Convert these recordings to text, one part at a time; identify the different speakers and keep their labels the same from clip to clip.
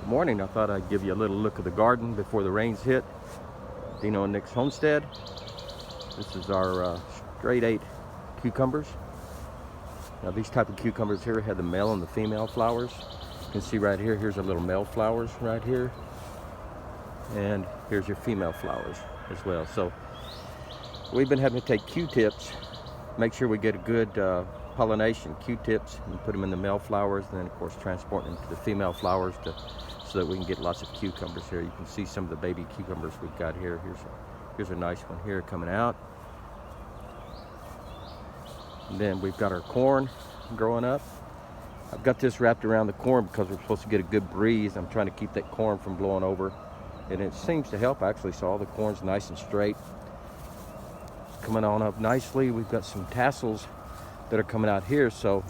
Speaker 1: morning, I thought I'd give you a little look of the garden before the rains hit. Dino and Nick's homestead. This is our straight 8 cucumbers. Now these type of cucumbers here have the male and the female flowers. You can see right here, here's our little male flowers right here. And here's your female flowers as well. So we've been having to take Q-tips, make sure we get a good pollination, Q-tips, and put them in the male flowers, and then of course transport them to the female flowers so that we can get lots of cucumbers here. You can see some of the baby cucumbers we've got here. Here's a nice one here coming out. And then we've got our corn growing up. I've got this wrapped around the corn because we're supposed to get a good breeze. I'm trying to keep that corn from blowing over. And it seems to help actually, so all the corn's nice and straight. It's coming on up nicely. We've got some tassels that are coming out here, so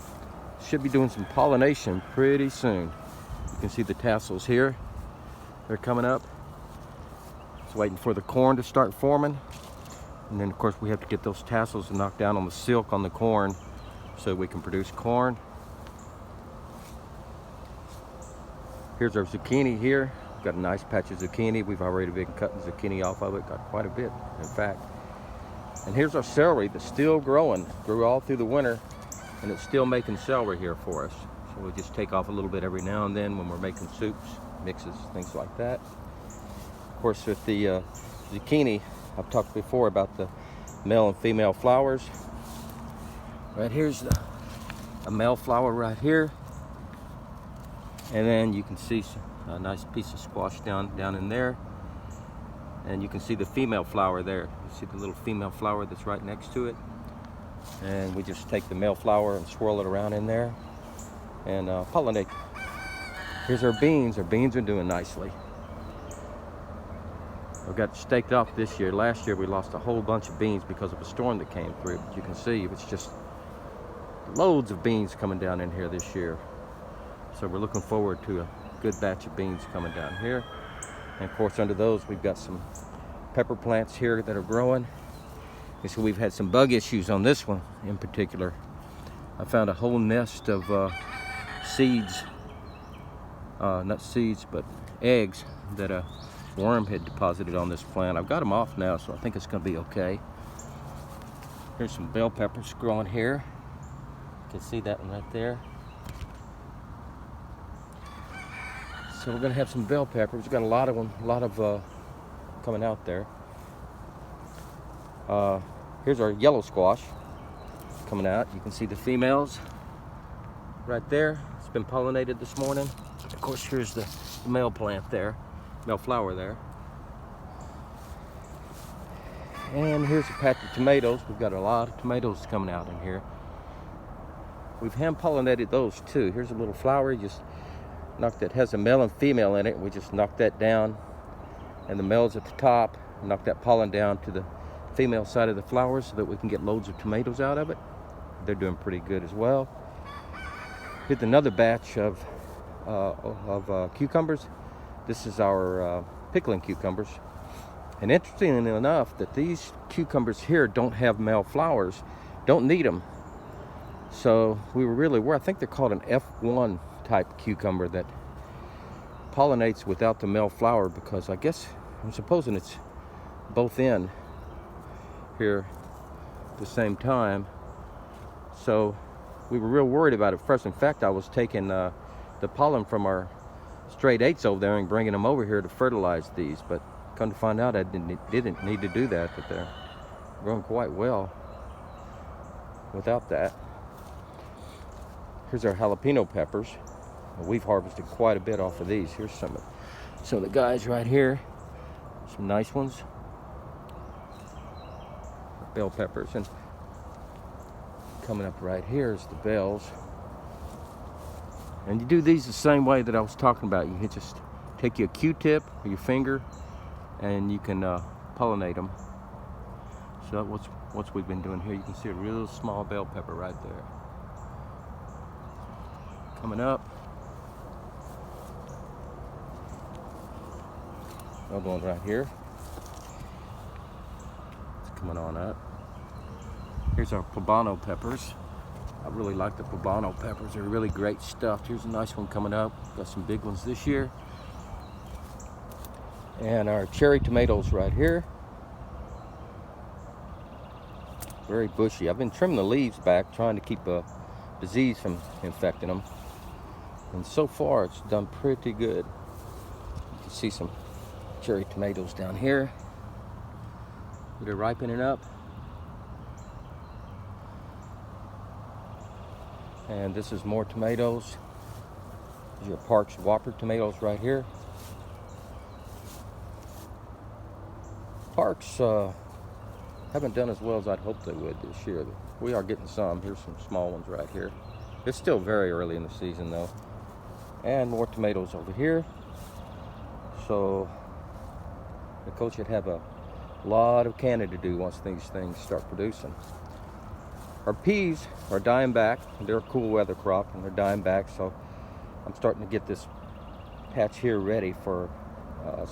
Speaker 1: should be doing some pollination pretty soon. You can see the tassels here. They're coming up. It's waiting for the corn to start forming. And then of course we have to get those tassels and knock down on the silk on the corn so we can produce corn. Here's our zucchini here. We've got a nice patch of zucchini. We've already been cutting zucchini off of it, got quite a bit in fact. And here's our celery that's still growing. Grew all through the winter and it's still making celery here for us. So we'll just take off a little bit every now and then when we're making soups, mixes, things like that. Of course with the zucchini, I've talked before about the male and female flowers. Right here's a male flower right here. And then you can see a nice piece of squash down in there. And you can see the female flower there. You see the little female flower that's right next to it. And we just take the male flower and swirl it around in there and pollinate. Here's our beans. Our beans are doing nicely. I've got staked off this year. Last year we lost a whole bunch of beans because of a storm that came through. But you can see it's just loads of beans coming down in here this year. So we're looking forward to a good batch of beans coming down here. And of course under those we've got some pepper plants here that are growing. And so we've had some bug issues on this one in particular. I found a whole nest of seeds, not seeds but eggs that a worm had deposited on this plant. I've got them off now, so I think it's going to be okay. Here's some bell peppers growing here. You can see that one right there. So we're going to have some bell peppers. We've got a lot of them, coming out there. Here's our yellow squash coming out. You can see the females right there. It's been pollinated this morning. Of course, here's the male plant there, male flower there. And here's a patch of tomatoes. We've got a lot of tomatoes coming out in here. We've hand pollinated those too. Here's a little flower. You just knock that, has a male and female in it. We just knock that down, and the male's at the top. Knock that pollen down to the female side of the flower so that we can get loads of tomatoes out of it. They're doing pretty good as well. Here's another batch of cucumbers. This is our pickling cucumbers. And interestingly enough, that these cucumbers here don't have male flowers, don't need them. So we were really worried. I think they're called an F1 type cucumber that pollinates without the male flower, because I guess I'm supposing it's both in here at the same time. So we were real worried about it first. In fact, I was taking the pollen from our straight 8s over there and bringing them over here to fertilize these, but come to find out I didn't need to do that, but they're growing quite well without that. Here's our jalapeno peppers. We've harvested quite a bit off of these. Here's some of the guys right here. Some nice ones. Bell peppers. And coming up right here is the bells. And you do these the same way that I was talking about. You just take your Q-tip or your finger and you can pollinate them. So that's what we've been doing here. You can see a real small bell pepper right there. Coming up. Another one right here. It's coming on up. Here's our poblano peppers. I really like the poblano peppers. They're really great stuff. Here's a nice one coming up. Got some big ones this year. And our cherry tomatoes right here. Very bushy. I've been trimming the leaves back, trying to keep a disease from infecting them. And so far, it's done pretty good. You can see some cherry tomatoes down here. They're ripening up. And this is more tomatoes. These are Parks Whopper tomatoes right here. Parks haven't done as well as I'd hoped they would this year. We are getting some. Here's some small ones right here. It's still very early in the season though. And more tomatoes over here. So the coach should have a lot of canning to do once these things start producing. Our peas are dying back. They're a cool weather crop and they're dying back. So I'm starting to get this patch here ready for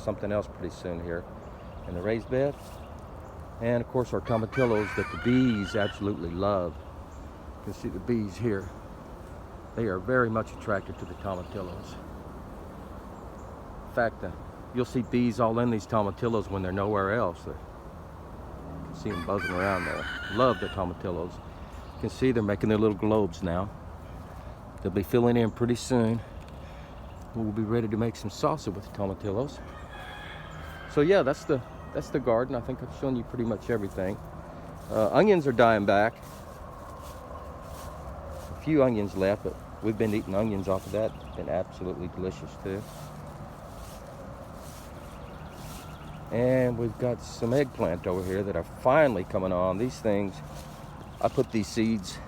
Speaker 1: something else pretty soon here in the raised bed. And of course our tomatillos that the bees absolutely love. You can see the bees here. They are very much attracted to the tomatillos. In fact, you'll see bees all in these tomatillos when they're nowhere else. You can see them buzzing around there. Love the tomatillos. You can see they're making their little globes now. They'll be filling in pretty soon. We'll be ready to make some salsa with the tomatillos. So yeah, that's the garden. I think I've shown you pretty much everything. Onions are dying back. A few onions left, but we've been eating onions off of that. It's been absolutely delicious too. And we've got some eggplant over here that are finally coming on. These things, I put these seeds,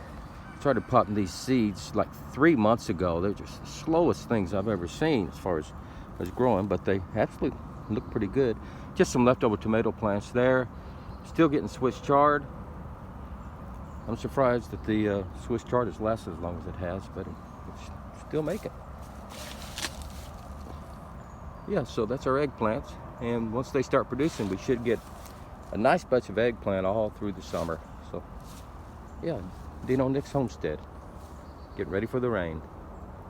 Speaker 1: started potting these seeds like 3 months ago. They're just the slowest things I've ever seen as far as growing, but they actually look pretty good. Just some leftover tomato plants there. Still getting Swiss chard. I'm surprised that the Swiss chard has lasted as long as it has, but it's still making. Yeah, so that's our eggplants. And once they start producing, we should get a nice batch of eggplant all through the summer. So, yeah, Dino Nick's Homestead. Get ready for the rain.